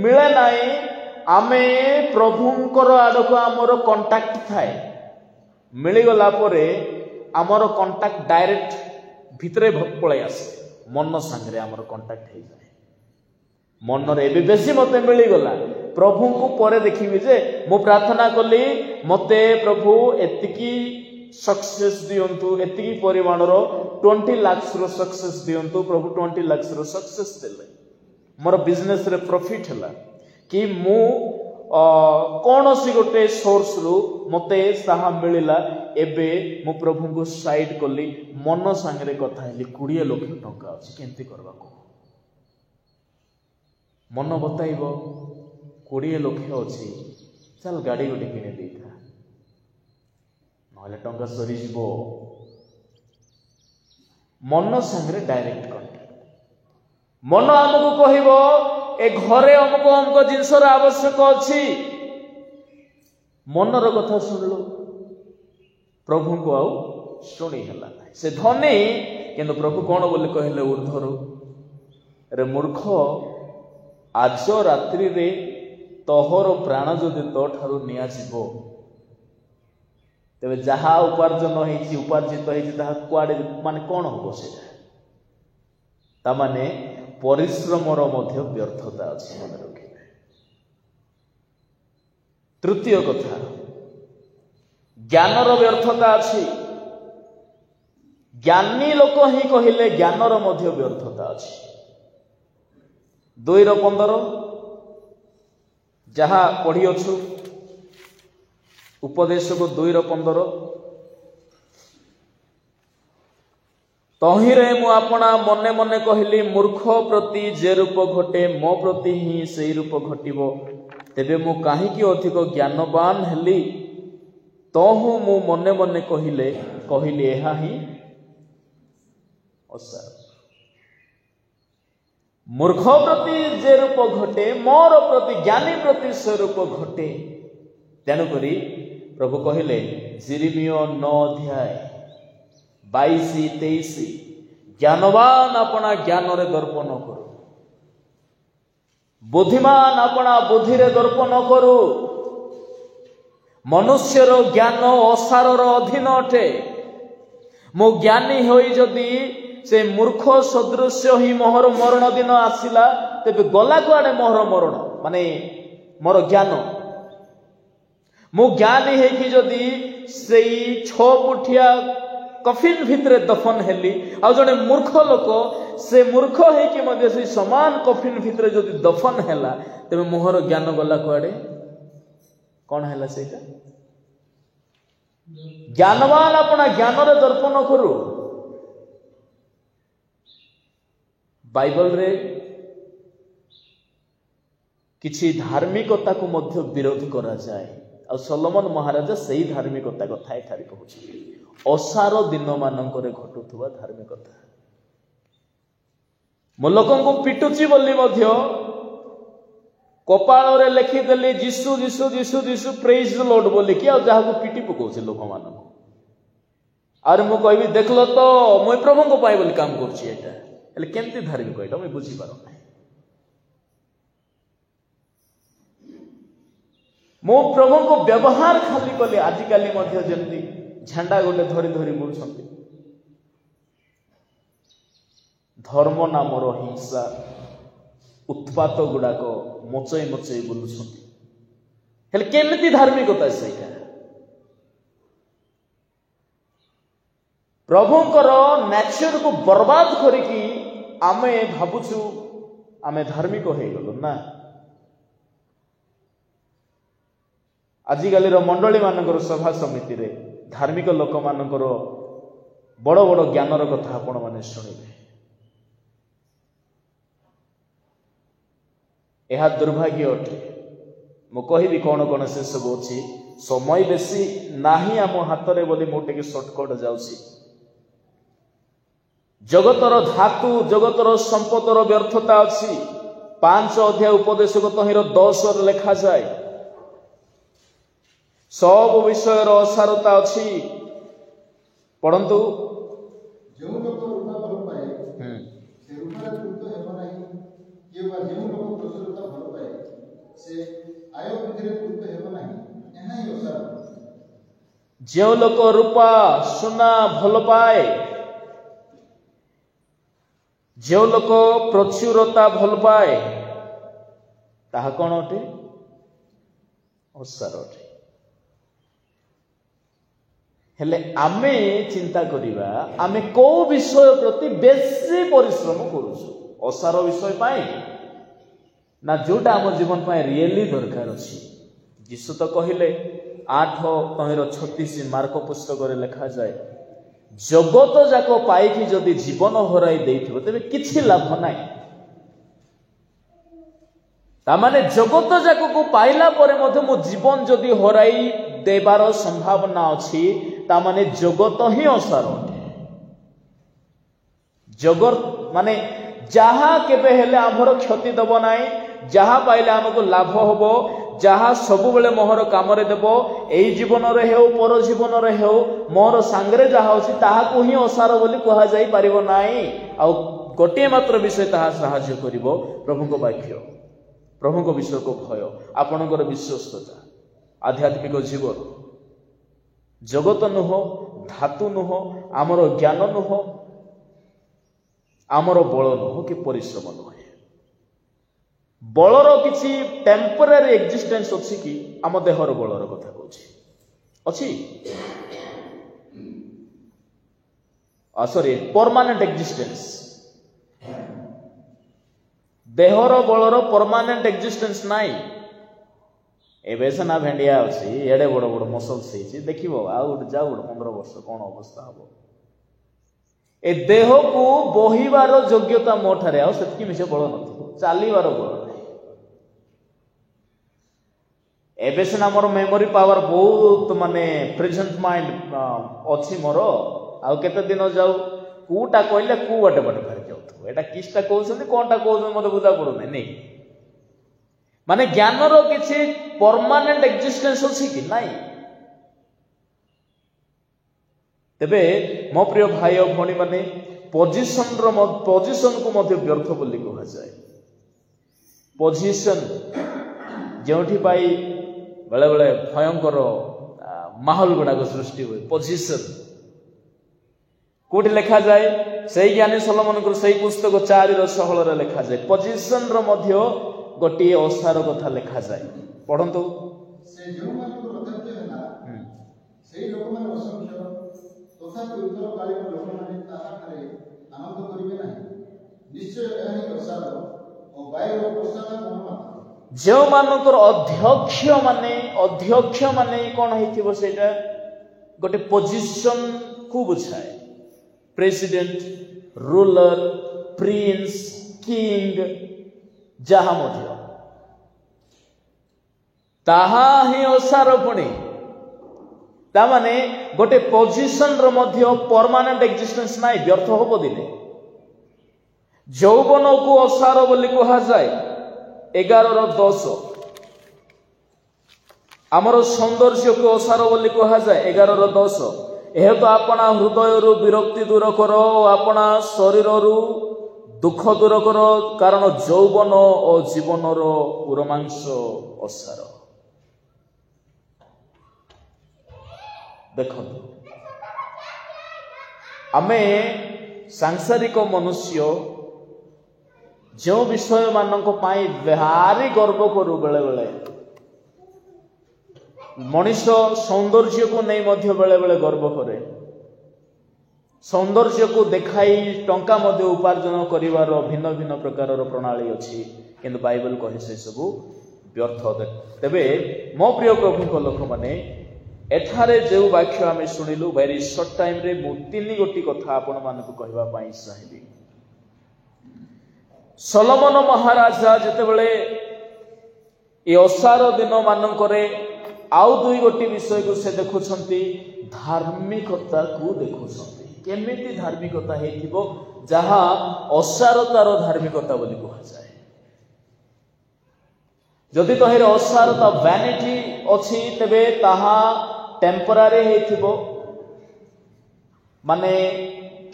Speaker 1: ମିଳେ ନାହିଁ ଆମେ ପ୍ରଭୁଙ୍କର ଆଡକୁ ଆମର କଣ୍ଟାକ୍ଟ ଥାଏ। ମିଳିଗଲା ପରେ ଆମର କଣ୍ଟାକ୍ଟ ଡାଇରେକ୍ଟ ଭିତରେ ପଳେଇ ଆସେ, ମନ ସାଙ୍ଗରେ ଆମର କଣ୍ଟାକ୍ଟ ହେଇଯାଏ। ମନରେ ଏବେ ବେଶୀ ମତେ ମିଳିଗଲା, ପ୍ରଭୁଙ୍କୁ ପରେ ଦେଖିବି ଯେ ମୁଁ ପ୍ରାର୍ଥନା କଲି ମତେ ପ୍ରଭୁ ଏତିକି ସକ୍ସେସ୍ ଦିଅନ୍ତୁ, ଏତିକି ପରିମାଣର 20 ଲାକ୍ସର ସକ୍ସେସ୍ ଦିଅନ୍ତୁ। ପ୍ରଭୁ 20 ଲାକ୍ସର ସକ୍ସେସ୍ ଦେଲେ, ମୋର ବିଜନେସରେ ପ୍ରଫିଟ୍ ହେଲା, କି ମୁଁ କୌଣସି ଗୋଟେ ସୋର୍ସରୁ ମତେ ତାହା ମିଳିଲା। ଏବେ ମୁଁ ପ୍ରଭୁଙ୍କୁ ସାଇଡ୍ କଲି, ମନ ସାଙ୍ଗରେ କଥା ହେଲି, 20 ଲକ୍ଷ ଟଙ୍କା ଅଛି, କେମିତି କରିବାକୁ? ମନ ବତାଇବ 20 ଲକ୍ଷ ଅଛି, ଚାଲ ଗାଡି ଗୋଟେ କିଣି ଦେଇଥା, ନହେଲେ ଟଙ୍କା ସରିଯିବ। ମନ ସାଙ୍ଗରେ ଡାଇରେକ୍ଟ କଣ୍ଟାକ୍ଟ। ମନ ଆମକୁ କହିବ ଏ ଘରେ ଅମୁକ ଅମୁକ ଜିନିଷର ଆବଶ୍ୟକ ଅଛି, ମନର କଥା ଶୁଣିଲୁ, ପ୍ରଭୁଙ୍କୁ ଆଉ ଶୁଣି ହେଲା ନାହିଁ। ସେ ଧନୀ, କିନ୍ତୁ ପ୍ରଭୁ କଣ ବୋଲି କହିଲେ ଉର୍ଦ୍ଧ୍ୱରୁ, ରେ ମୂର୍ଖ, ଆଜ ରାତ୍ରିରେ ତୋହର ପ୍ରାଣ ଯଦି ତୋ ଠାରୁ ନିଆଯିବ, ତେବେ ଯାହା ଉପାର୍ଜିତ ହେଇଛି ତାହା କୁଆଡେ, ମାନେ କଣ ହବ ସେଇଟା? ତାମାନେ ପରିଶ୍ରମର ମଧ୍ୟ ବ୍ୟର୍ଥତା ଅଛି, ମନେ ରଖିବେ। ତୃତୀୟ କଥା, ଜ୍ଞାନର ବ୍ୟର୍ଥତା ଅଛି। ଜ୍ଞାନୀ ଲୋକ ହିଁ କହିଲେ ଜ୍ଞାନର ମଧ୍ୟ ବ୍ୟର୍ଥତା ଅଛି। 2:15 ଯାହା ପଢିଅଛୁ, ଉପଦେଶକୁ 2:15, ତହିଁରେ ମୁଁ ଆପଣା ମନେ ମନେ କହିଲି, ମୂର୍ଖ ପ୍ରତି ଯେ ରୂପ ଘଟେ ମୋ ପ୍ରତି ହିଁ ସେଇ ରୂପ ଘଟିବ। ତେବେ ମୁଁ କାହିଁକି ଅଧିକ ଜ୍ଞାନବାନ ହେଲି? ତହୁଁ ମୁଁ ମନେ ମନେ କହିଲି ଏହା ହିଁ ଅସାର। ମୂର୍ଖ ପ୍ରତି ଯେ ରୂପ ଘଟେ ମୋର ପ୍ରତି, ଜ୍ଞାନୀ ପ୍ରତି ସେ ରୂପ ଘଟେ। ତେଣୁକରି ପ୍ରଭୁ କହିଲେ ଜିରିମିୟ 9:22-23, ଜ୍ଞାନବାନ ଆପଣା ଜ୍ଞାନରେ ଦର୍ପଣ କରୁ। बुद्धिमान अपना बुद्धि रे दर्प न करू। मनुष्यर ज्ञान असारर अधीन अटे। मो ज्ञानी होई जदि से मूर्ख सदृश्य ही मोहर मरण दिन आसिला तेबे गला कुआडे मोहर मरण माने मोर ज्ञान। मो ज्ञानी है कि जदि सेई 6 फुटिया कफिन भितरे दफन हेली आ जने मूर्ख लोक से मूर्ख है कि मध्य से समान कफिन भितरे जदि दफन हैला तेबे मोहर ज्ञान गला कुआडे कौन हैला सेटा। ज्ञानवान अपना ज्ञान रे दर्पण करू। बाइबल रे किछि धार्मिकता को मध्य विरोध करा जाए आ सोलोमन महाराजा सही धार्मिकता कथा एठारे कहउछि। असार दिन मानकरे घटुथुवा धार्मिकता। मो लोकंको पिटुछि बोली मध्य कपाल रे लिखि देली जीसु जीसु जीसु जीसु प्रेज द लॉर्ड बोली कि आ जाहा को पिटी पकोछि लोक मानक। आर मु कहबी देखलो तो मुई प्रभु को पाई बोली काम करछि एटा हेले केमती धार्मिक एटा मुई बुझी पारो नै। मो प्रभु को व्यवहार खाली कले आजिकाली मध्य जेमती झंडा गोटे धरी धरी बुलछंती। धर्म नामर हिंसा उत्पात गुड़ाक मचई मचई बुलुछंती हेले केमती धार्मिकता सेटा। प्रभुंकर नेचर को बर्बाद करिकी आमे भाबुछु आमे धार्मिक हो गलो ना। आजिकालीर मंडली मानकर सभा समिति रे धार्मिक लोक मानकर बड़ बड़ ज्ञानर कथा आपण माने शुणिबे। यह दुर्भाग्य अटे। मु कहबी कौन कौन से सब अच्छी समय बेसी नाही आम हाथ रे बोली मु टिके शॉर्टकट जाउसी। जगतर धातु जगतर संपदर व्यर्थता अछि। 5 अध्याय उपदेशगत हिर 10 रे लिखा जाए। सब विषयर असारता अछि परंतु
Speaker 3: जो लोक रूपा भल पाए से रूपा तृप्त हेबो नाही कि बा जो लोक प्रसन्नता भल पाए से आय बुद्धि रे तृप्त हेबो नाही एहा ही असार।
Speaker 1: जो लोक रूपा सुना भल पाए जो लोक प्रचुरता भल पाए ताहा कोन अटे असार अटे। हेले आमे चिंता करिबा आमे को विषय प्रति बेसी परिश्रम करूछु असार विषय पाए ना जोटा आम जीवन पाए रियली दरकार अछि। जीसु तो कहिले 8:36 मार्क पुस्तक रे लिखा जाए जगत जाको पाइकी जदि जीवन हराई देइथिबो तबे किछि लाभ नाही। ता माने जगत जाको को पाइला परे मधे मो जीवन जदि हराई देबार संभावना अछि ता माने जगत ही असार अटे। जगत माने जहा केबे हेले आमर क्षति दबो नाही जहा पाइले हमको लाभ होबो जहा सब बेले मोहर काम रे देबो एई जीवन रे हेउ पर जीवन रे हेउ मोर सांगरे जहा अछि ताहा को ही असार बोली कहा जाई परिबो नाही। आ गोटे मात्र विषय ताहा सहाय्य करिवो प्रभु को वाक्य प्रभु को विषय को भय आपणकर विश्वस्तता आध्यात्मिक जीवन जगत नुह धातु नुह आमर ज्ञान नुह आमर बल नुह कि परिश्रम नुहे। बलर किछि टेम्पररी एक्जिस्टेंस अछि कि आम देहर बलर कथा कहछि अछि सॉरी परमानेंट एक्जिस्टेंस देहर बलर परमानेंट एक्जिस्टेंस नाई। एबे सेना भेंडिया अछि एडे बड़ बड़ मसल्स हेछि देखिबो आउ जाउ 15 वर्ष कोन अवस्था हबो। ए देह को बोहिबार योग्यता मोठारे आ सेतकी मिसे बळ नथि चालीबार बळ नै। एबे सेना मोर मेमोरी पावर बहुत माने प्रेजेंट माइंड अछि मोर आ केते दिन जाउ कोटा कहले को बाटे बाटे बाहर जाउथो एटा किसटा कहउछन कोनटा कहउछन मते बुझा पड़ो नै नै। माने ज्ञानर किछि परमानेंट एक्जिस्टेंस अछि कि नाही। तेबे मो प्रिय भाई और भणी माने पोजिशन को मध्य व्यर्थ बोली कहा जाए। पोजिशन जोठी पाई बेले बेले भयंकर माहौल गुड़ाक सृष्टि हुए पोजिशन कोठी लिखा जाए से ज्ञानी सलोमन को सही पुस्तक 4:16 लिखा जाए पोजिशन रो मध्य गोटे ओसार कथा लिखा जाए पढ़ंतु
Speaker 3: से जो मान को अध्यक्ष है ना सेही लोक मान असंख्य तथापि उत्तर कालीन लोक मान ताहा करे आनंद करिवे नाही निश्चय एही ओसार ओ बायर प्रसाद अनुमान
Speaker 1: जो मानकर अध्यक्ष माने कौन है सेटा गोटे पोजिशन को बुझाए प्रेसिडेंट रूलर प्रिंस किंग जहा मध्य ताहा ही ओसार पुणी तामाने गोटे पोजिशन रो मध्य परमानेंट एक्जिस्टेंस नाई व्यर्थ होबो दिने यौवन को ओसार बोली कहा जाए 11:10 आमर सौंदर्य को ओसार बोली कहा जाए 11:10 यह तो अपना हृदय रु विरक्ति दूर करो अपना शरीर रु दुख दूर करो कारण यौवन और जीवन रो पुरमांस ओसार देखो आमे सांसारिक मनुष्य जो विषय मानक पाई भारी गर्व करू बेले बेले मनीष सौंदर्य को नहीं मध्य बेले बेले गर्व करे सौंदर्य को देखाई टंका मध्य उपार्जन करिवार भिन्न भिन्न प्रकार प्रणाली अच्छी किंतु बाइबल कहे से सबू व्यर्थ तेबे मो प्रिय प्रभु लोक माने एठारे जो वाक्य आम शुणिलु वेरी शॉर्ट टाइम रे मु 3 गोटी कथा आपण मानक कहबा पाई चाहेबी सलोमन महाराजा जितेबले ये ओसार दिन मानकरे आउ 2 गोटी विषय को से देखुछंती धार्मिकता को देखुछंती केमिति धार्मिकता हेतिबो जहा ओसारतार धार्मिकता बोली कहा जाए जदि तोहेर ओसारता वैनिटी अछि तबे ताहा टेम्परारी हेतिबो माने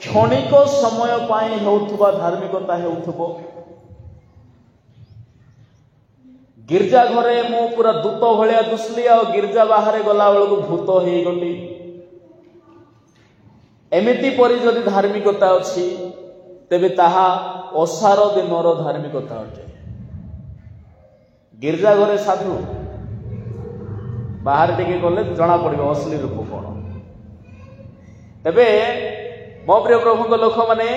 Speaker 1: क्षणिक समय पाई हेउथबा धार्मिकता हेउथबो गिरजा घरे मु पूरा दूत भलिया दुसली आ गिरजा बाहर गला बेलू भूत हो गली एमिति परि जदि धार्मिकता अछि तेबे ताहा ओसार दिनर धार्मिकता अटे गिरजा घरे साधु बाहर टिके गले जना पड़िबो असली रूप कोन तेबे मो प्रिय प्रभु लोक माने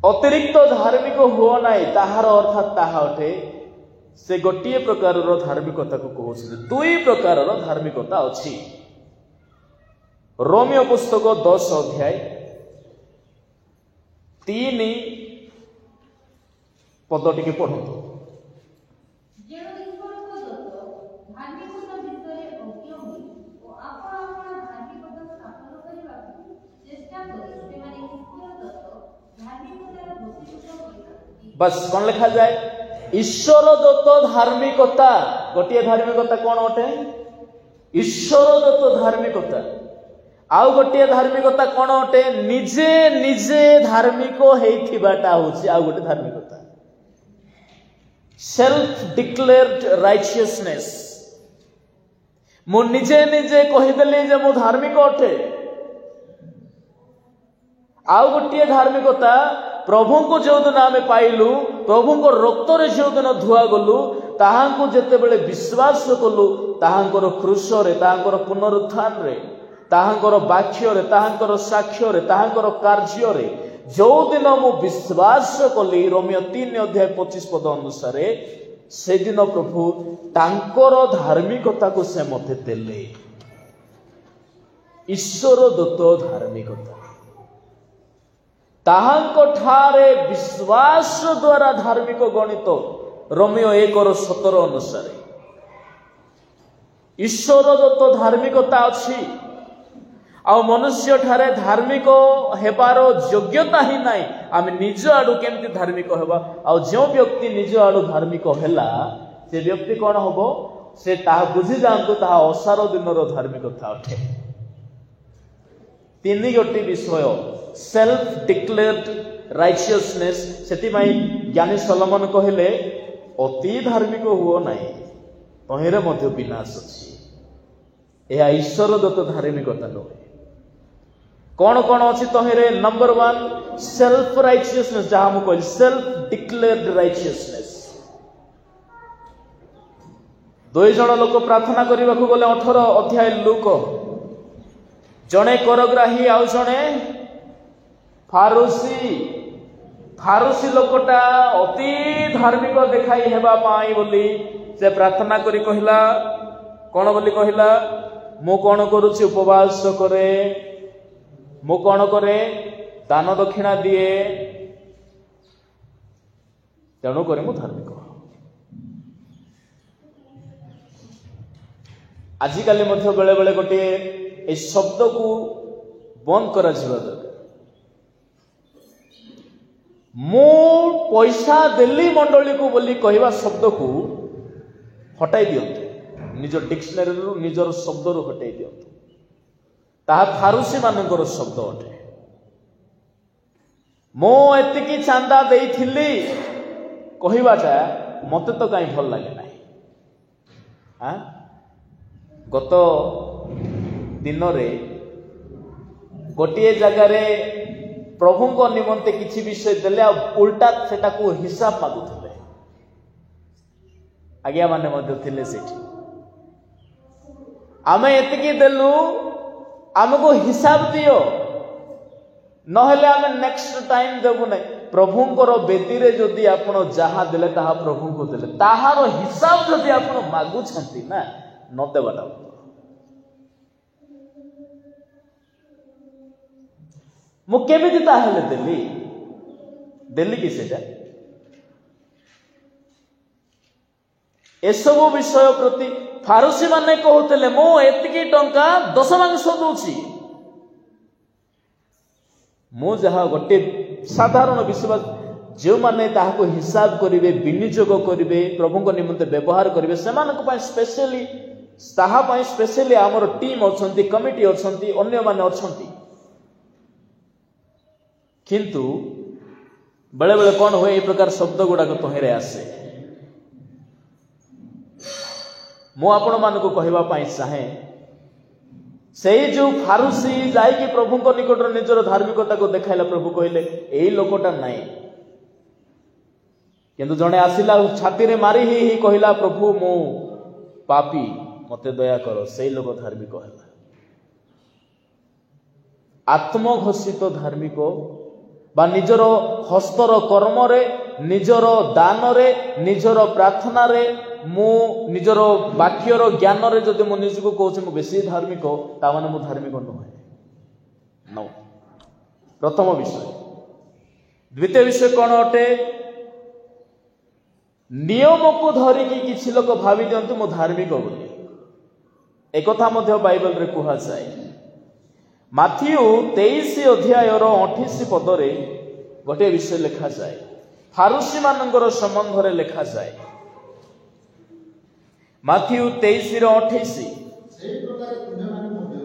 Speaker 1: अतिरिक्त धार्मिक हुओ नाई ताहार अर्थात ताहा अटे से गोटे प्रकार धार्मिकता को कहते 2 प्रकार धार्मिकता अच्छी रोमियो पुस्तक 10 अध्याय 3 पद टिके पढ़ु बस कौन लिखा जाए ईश्वर दत्त धार्मिकता गोटे धार्मिकता कौन अटे ईश्वर दत्त धार्मिकता आउ गोटे धार्मिकता कौन अटे निजे निजे धार्मिक हेइथिबाटा होछि आउ गोटे धार्मिकता सेल्फ डिक्लेयर्ड राइचियसनेस मु निजे निजे कहिदेली जे मु धार्मिक अटे आउ गोटे धार्मिकता प्रभु को जो दिन आम पाइलु प्रभु को रक्त रे जो दिन धुआ गलु ताहांको जेते बेले विश्वास कलु ताहांकर क्रूस रे ताहांकर पुनरुत्थान रे ताहांकर वाक्य रे ताहांकर साक्ष्य रे ताहांकर कार्य रे जो दिन मु विश्वास कली रोमियो 3 अध्याय 25 पद अनुसार से दिन प्रभु तांकर धार्मिकता को से मते देले ईश्वर दत्त धार्मिकता ताहांको ठारे विश्वास द्वारा धार्मिक गणित रोमियो 1:17 अनुसार ईश्वर दत्त धार्मिकता अच्छी आ मनुष्य ठारे धार्मिक हेबार योग्यता ही नाई आम निज आडू केमती धार्मिक हेबा आ जो व्यक्ति निज आडू धार्मिक हेला से व्यक्ति कौन होबो से ताहा बुझी जांतु ताहा ओसार दिनर धार्मिकता अटे 3 गोटी विषय सेल्फ डिक्लेयर्ड राइचियसनेस सेति ज्ञानी सलोमन कहले ଅତି ଧାର୍ମିକ ହୁଅ ନାହିଁ, ତହିଁରେ ମଧ୍ୟ ବିନାଶ ଅଛି। ଏହା ଈଶ୍ୱର ଦତ୍ତ ଧାର୍ମିକତା ନୁହେଁ। କଣ କଣ ଅଛି ତହିଁରେ? ନମ୍ବର 1 ସେଲ୍ଫ ରାଇଚିୟସନେସ୍, ଯାହା ମୁଁ କହିଲି ସେଲ୍ଫ ଡିକ୍ଲେୟାର୍ଡ ରାଇଚିୟସନେସ୍। 2 ଜଣ ଲୋକ ପ୍ରାର୍ଥନା କରିବାକୁ ଗଲେ 18 ଅଧ୍ୟାୟ ଲୁକ, ଜଣେ କରଗ୍ରାହୀ ଆଉ ଜଣେ ଫାରୁସି। ଫାରୁସି ଲୋକଟା ଅତି ଧାର୍ମିକ ଦେଖାଇ ହେବା ପାଇଁ ବୋଲି ସେ ପ୍ରାର୍ଥନା କରି କହିଲା, କଣ ବୋଲି କହିଲା? ମୁଁ କଣ କରୁଛି? ଉପବାସ କରେ, ମୁଁ କଣ କରେ? ଦାନ ଦକ୍ଷିଣା ଦିଏ, ତେଣୁ କରି ମୁଁ ଧାର୍ମିକ। ଆଜିକାଲି ମଧ୍ୟ ବେଳେ ବେଳେ ଗୋଟିଏ এই ଶବ୍ଦକୁ ବନ୍ଦ କରାଯିବା ଦରକାର। ମୁଁ ପଇସା ଦେଲି ମଣ୍ଡଳୀକୁ ବୋଲି କହିବା ଶବ୍ଦକୁ ହଟାଇ ଦିଅନ୍ତୁ, ନିଜ ଡିକ୍ସନାରୀରୁ ନିଜର ଶବ୍ଦରୁ ହଟାଇ ଦିଅନ୍ତୁ। ତାହା ଫାରୁସି ମାନଙ୍କର ଶବ୍ଦ ଅଟେ। ମୁଁ ଏତିକି ଚାନ୍ଦା ଦେଇଥିଲି କହିବାଟା ମତେ ତ କାହିଁ ଭଲ ଲାଗେ ନାହିଁ। ଗତ ଦିନରେ ଗୋଟିଏ ଜାଗାରେ ପ୍ରଭୁଙ୍କ ନିମନ୍ତେ କିଛି ବିଷୟ ଦେଲେ ଆଉ ଉଲ୍ଟା ସେଟାକୁ ହିସାବ ମାଗୁଥିଲେ। ଆଜ୍ଞା ମାନେ ମଧ୍ୟ ଥିଲେ ସେଠି। ଆମେ ଏତିକି ଦେଲୁ, ଆମକୁ ହିସାବ ଦିଅ, ନହେଲେ ଆମେ ନେକ୍ସଟ ଟାଇମ ଦେବୁ ନାହିଁ। ପ୍ରଭୁଙ୍କର ବେଦୀରେ ଯଦି ଆପଣ ଯାହା ଦେଲେ ତାହା ପ୍ରଭୁଙ୍କୁ ଦେଲେ, ତାହାର ହିସାବ ଯଦି ଆପଣ ମାଗୁଛନ୍ତି ନା, ନ ଦେବାଟା। ମୁଁ କେମିତି ତାହେଲେ ଦେଲି କି ସେଟା? ଏସବୁ ବିଷୟ ପ୍ରତି ଫାରୁସି ମାନେ କହୁଥିଲେ, ମୁଁ ଏତିକି ଟଙ୍କା ଦଶମାଂଶ ଦଉଛି। ମୁଁ ଯାହା ଗୋଟେ ସାଧାରଣ ବିଶ୍ୱାସ, ଯେଉଁମାନେ ତାହାକୁ ହିସାବ କରିବେ, ବିନିଯୋଗ କରିବେ, ପ୍ରଭୁଙ୍କ ନିମନ୍ତେ ବ୍ୟବହାର କରିବେ, ସେମାନଙ୍କ ପାଇଁ ସ୍ପେଶିଆଲି, ତାହା ପାଇଁ ସ୍ପେଶିଆଲି ଆମର ଟିମ୍ ଅଛନ୍ତି, କମିଟି ଅଛନ୍ତି, ଅନ୍ୟମାନେ ଅଛନ୍ତି। କିନ୍ତୁ ବେଳେ ବେଳେ କଣ ହୁଏ, এই ପ୍ରକାର ଶବ୍ଦ ଗୁଡାକ ତହିଁରେ ଆସେ। ମୁଁ ଆପଣମାନଙ୍କୁ କହିବା ପାଇଁ ଚାହେଁ, ସେଇ ଯୋଉ ଫାରୁସି ଯାଇକି ପ୍ରଭୁଙ୍କ ନିକଟରେ ନିଜର ଧାର୍ମିକତାକୁ ଦେଖାଇଲା, ପ୍ରଭୁ କହିଲେ ଏଇ ଲୋକଟା ନାହିଁ। କିନ୍ତୁ ଜଣେ ଆସିଲା ଛାତିରେ ମାରି ହିଁ କହିଲା, ପ୍ରଭୁ ମୁଁ ପାପୀ, ମତେ ଦୟା କର, ସେଇ ଲୋକ ଧାର୍ମିକ ହେଲା। ଆତ୍ମଘୋଷିତ ଧାର୍ମିକ ବା ନିଜର ହସ୍ତର କର୍ମରେ, ନିଜର ଦାନରେ, ନିଜର ପ୍ରାର୍ଥନାରେ, ମୁଁ ନିଜର ବାକ୍ୟର ଜ୍ଞାନରେ ଯଦି ମୁଁ ନିଜକୁ କହୁଛି ମୁଁ ବେଶୀ ଧାର୍ମିକ, ତାମାନେ ମୁଁ ଧାର୍ମିକ ନୁହେଁ। ପ୍ରଥମ ବିଷୟ। ଦ୍ୱିତୀୟ ବିଷୟ କଣ ଅଟେ? ନିୟମକୁ ଧରିକି କିଛି ଲୋକ ଭାବି ଦିଅନ୍ତୁ ମୁଁ ଧାର୍ମିକ ବୋଲି। ଏକଥା ମଧ୍ୟ ବାଇବଲରେ କୁହାଯାଏ। ମାଥିଉ 23 ଅଧ୍ୟାୟର 28 ପଦରେ ଗୋଟିଏ ବିଷୟ ଲେଖାଯାଏ, ଫାରୁସି ମାନଙ୍କର ସମ୍ବନ୍ଧରେ ଲେଖାଯାଏ। ମାଥିଉ 23:28।
Speaker 3: ସେହି ପ୍ରକାର ତୁମେମାନେ ମଧ୍ୟ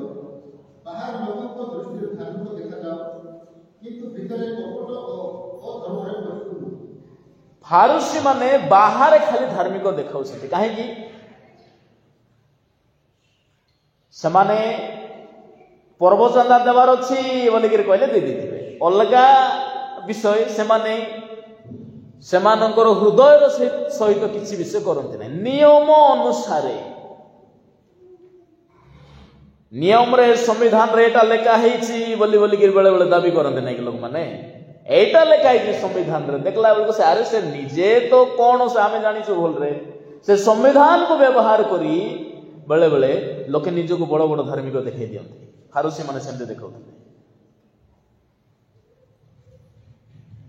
Speaker 3: ବାହାର ଲୋକଙ୍କ ଦୃଷ୍ଟିରେ ଧାର୍ମିକ ଦେଖାଯାଅ, କିନ୍ତୁ ଭିତରେ କପଟ ଓ ଅଧର୍ମରେ ପରିପୂର୍ଣ୍ଣ।
Speaker 1: ଫାରୁସି ମାନେ ବାହାରେ ଖାଲି ଧାର୍ମିକ ଦେଖାଉଛନ୍ତି। କାହିଁକି? ସେମାନେ ପର୍ବ ଚାନ୍ଦା ଦେବାର ଅଛି ବୋଲିକିରି କହିଲେ ଦେଇଦେଇଥିବେ। ଅଲଗା ବିଷୟ ସେମାନେ ସେମାନଙ୍କର ହୃଦୟର ସହିତ କିଛି ବିଷୟ କରନ୍ତି ନାହିଁ। ନିୟମ ଅନୁସାରେ, ନିୟମରେ, ସମ୍ବିଧାନରେ ଏଇଟା ଲେଖା ହେଇଛି ବୋଲିକିରି ବେଳେ ବେଳେ ଦାବି କରନ୍ତି ନାହିଁ କି ଲୋକମାନେ। ଏଇଟା ଲେଖା ହେଇଛି ସମ୍ବିଧାନରେ, ଦେଖିଲା ବେଳକୁ ସେ ନିଜେ ତ କଣ ଆମେ ଜାଣିଛୁ ଭଲରେ, ସେ ସମ୍ବିଧାନକୁ ବ୍ୟବହାର କରି ବେଳେ ବେଳେ ଲୋକେ ନିଜକୁ ବଡ ବଡ ଧାର୍ମିକ ଦେଖେଇ ଦିଅନ୍ତି। ଫାରୁସି ମାନେ ସେମିତି ଦେଖାଉଥିଲେ।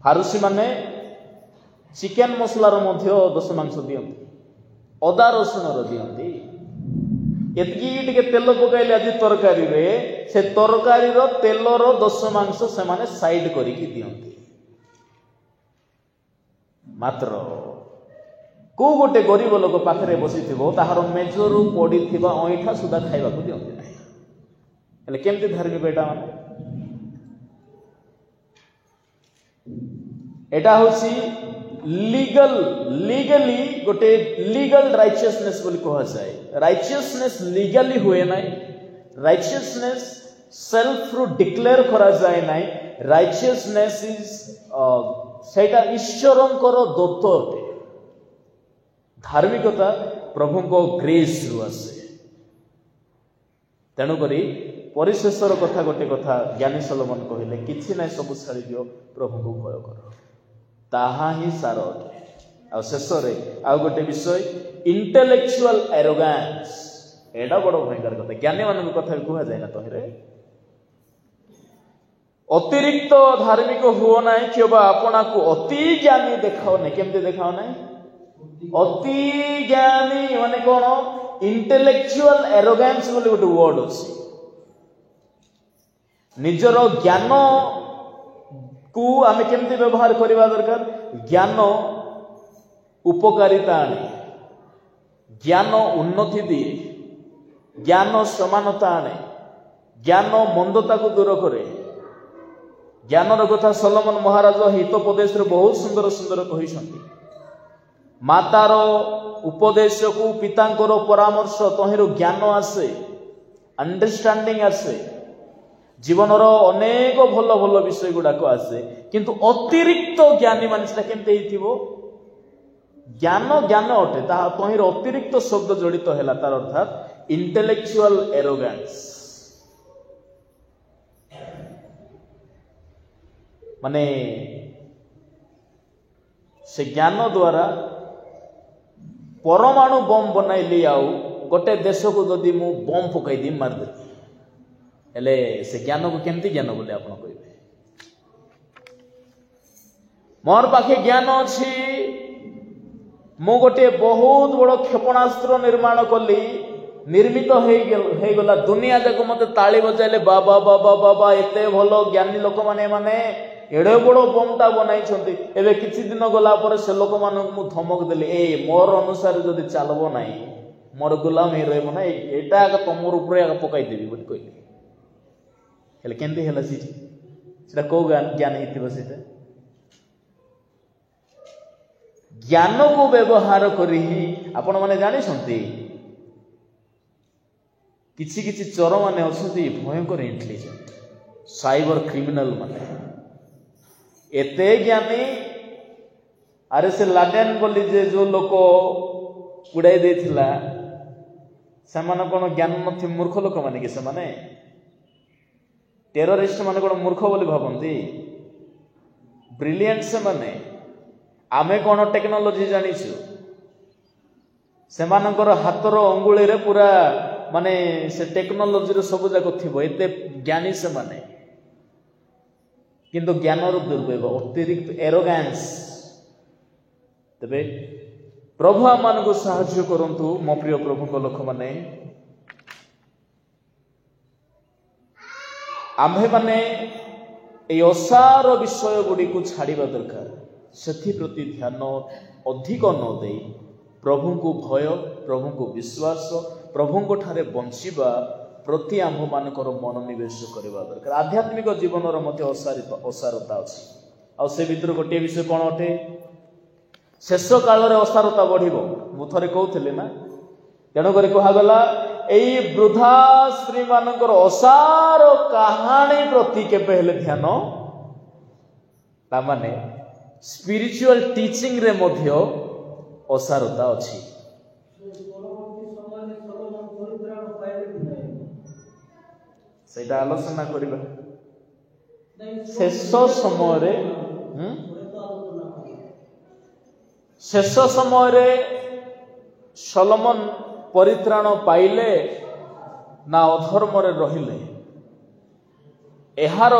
Speaker 1: ଫାରୁସି ମାନେ ଚିକେନ ମସଲାର ମଧ୍ୟ ଦଶମାଂଶ ଦିଅନ୍ତି, ଅଦା ରସୁଣର ଦିଅନ୍ତି। ଏତିକି ଟିକେ ତେଲ ପକାଇଲେ ଆଜି ତରକାରୀରେ, ସେ ତରକାରୀର ତେଲର ଦଶମାଂଶ ସେମାନେ ସାଇଡ କରିକି ଦିଅନ୍ତି। ମାତ୍ର କୋଉ ଗୋଟେ ଗରିବ ଲୋକ ପାଖରେ ବସିଥିବ, ତାହାର ମେଜରୁ ପଡିଥିବା ଅଇଁଠା ସୁଦ୍ଧା ଖାଇବାକୁ ଦିଅନ୍ତି ନାହିଁ। ହେଲେ କେମିତି ଧାର୍ମିକ ଏଟା? ମାନେ ଏଟା ହଉଛି लीगली गोटे लीगल राइचियसनेस बोली कहा जाए। राइचियसनेस लीगली हुए ना, राइचियसनेस सेल्फ रु डिक्लेयर करा जाए ना। राइचियसनेस इज सेटा ईश्वरंकर दत्त अटे। धार्मिकता प्रभु को ग्रेस रु आसे। तेणुकरी परिशेषर कथा गोटे कथा ज्ञानी सोलोमन कहले किछि ना सब छाड़ी दियो प्रभु को भय कर, ताहा ही सार अटे। आ शेष रे आ गोटे विषय इंटेलेक्चुअल एरोगेंस। एडा बड़ भयंकर कथा, ज्ञानी मान कथा कह जाए ना तहरे अतिरिक्त धार्मिक हुओ ना कि आपना को अति ज्ञानी देखाओ ना। केमते देखाओ ना? अति ज्ञानी माने कौन? इंटेलेक्चुअल एरोगेंस बोली गोटे वर्ड अछि। निजर ज्ञान को आमे केमती व्यवहार करबा दरकार? ज्ञान उपकारिता आने, ज्ञान उन्नति दिए, ज्ञान समानता आने, ज्ञान मंदता को दूर करे। ज्ञानर कथा सोलोमन महाराज हितोपदेश रे बहुत सुंदर सुंदर कहिसंती। मातार उपदेश को पितांकर परामर्श तहिरो ज्ञान आसे, अंडरस्टैंडिंग आसे, जीवनर अनेक भल भल विषय गुड़ाक आसे। किंतु अतिरिक्त ज्ञानी मानसिटा केमते हिथिबो? ज्ञान ज्ञान अटे, ताहा तहिरो अतिरिक्त शब्द जड़ित हैला तार अर्थात इंटेलेक्चुअल एरोगेंस। माने से ज्ञान द्वारा परमाणु बम बनाइली आउ गोटे देश को जदि मु बम पकई दी मारदे हेले से ज्ञान को केमती ज्ञान बोले आपण कहबे? मोर पाखे ज्ञान अछि, मु गोटे बहुत बड़ क्षेपणास्त्र निर्माण कली, निर्मित हो गला, दुनिया जाक मते ताली बजाइले बाबा बाबा बाबा एते भलो ज्ञानी लोक माने एड़े बड़ बमटा बनाई छंती। एबे किछि दिन गला पर से लोक मानक मु धमक देली, ए मोर अनुसार जदि चलबो नाही मोर गुलाम हे रहबो ना, एटा का तमोर ऊपर पकाई देबी बोली कहली। हेले केंती हेला सीटा को ज्ञान हिथिबो? सीटा ज्ञान को व्यवहार करी आपण माने जानि छंती किछि किछि चोर माने अछंती भयंकर इंटेलिजेंट साइबर क्रिमिनल माने एते ज्ञानी। अरे से लाडेन बोली जे जो लोक उड़ाई देथिला सेमाने कोन ज्ञान नथि, मूर्ख लोक माने कि सेमाने टेररिस्ट माने कोन मूर्ख बोली भाबंती? ब्रिलियंट से माने। आमे कोन टेक्नोलॉजी जानिछु, सेमानकर हातर अंगुली रे पूरा माने से टेक्नोलॉजी रे सब जाक थिबो, एते ज्ञानी से माने। किंतु ज्ञानर दुर्व्यवहार अतिरिक्त एरोगेंस। तबे प्रभु आमान को साहाय्य करंतु मो प्रिय प्रभु को लोक माने आम्भे माने ए असार विषय गुडी को छाड़ीबा दरकार। सेथि प्रति ध्यान अधिक न दे प्रभु को भय, प्रभु को विश्वास, प्रभु को ठारे बंचिबा प्रति आम्भ मानकर मनोनिवेश करबा दरकार। आध्यात्मिक जीवन रो मते असारता अछि। आ से भितर गोटे विषय कोन अटे? शेष काल रे असारता बढ़िबो। मु थरे कहउथिले ना, तेणु करी कहा गला एई वृद्धा स्त्री मानकर असार कहानी प्रति केबे हेले ध्यान ता माने स्पिरिचुअल टीचिंग रे मध्य असारता अछि। सेटा आलोचना करिबा शेष समय रे सोलोमन परित्राण पाइले ना अधर्म रे रहिले, एहार